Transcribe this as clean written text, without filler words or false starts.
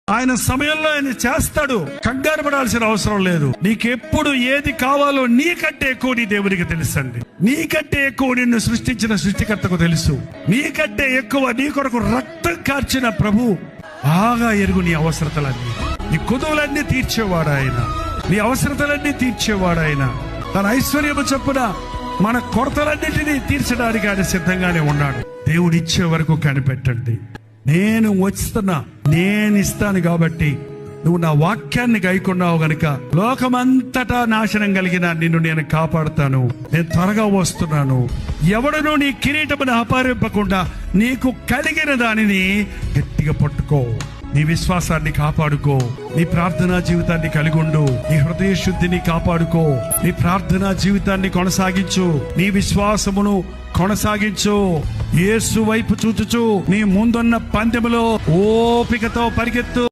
ఆయన సమయంలో ఆయన చేస్తాడు. కంగారు పడాల్సిన అవసరం లేదు. నీకెప్పుడు ఏది కావాలో నీకంటే ఎక్కువ నీ దేవునికి తెలుసండి. నీకంటే ఎక్కువ నిన్ను సృష్టించిన సృష్టికర్తకు తెలుసు. నీకంటే ఎక్కువ నీ కొరకు రక్తం కార్చిన ప్రభు బాగా ఎరుగు నీ అవసరతలన్నీ. నీ కుదువులన్నీ తీర్చేవాడు ఆయన. నీ అవసరతలన్నీ తీర్చేవాడు ఆయన. తన ఐశ్వర్యము చొప్పున మన కొరతలన్నింటినీ తీర్చడానికి ఆయన సిద్ధంగానే ఉన్నాడు. దేవుడు ఇచ్చే వరకు కనిపెట్టండి. నేను వస్తున్నా, నేను ఇస్తాను కాబట్టి నువ్వు నా వాక్యాన్ని గైకొన్నావు గనుక లోకమంతటా నాశనం కలిగిన నిన్ను నేను కాపాడుతాను. నేను త్వరగా వస్తున్నాను. ఎవడనూ నీ కిరీటమును అపహరింపకుండా నీకు కలిగిన దానిని గట్టిగా పట్టుకో. నీ విశ్వాసాన్ని కాపాడుకో. నీ ప్రార్థనా జీవితాన్ని కలిగి ఉండు. నీ హృదయ శుద్ధిని కాపాడుకో. నీ ప్రార్థనా జీవితాన్ని కొనసాగించు. నీ విశ్వాసమును కొనసాగించు. యేసు వైపు చూచుచు నీ ముందున్న పందెములో ఓపికతో పరిగెత్తు.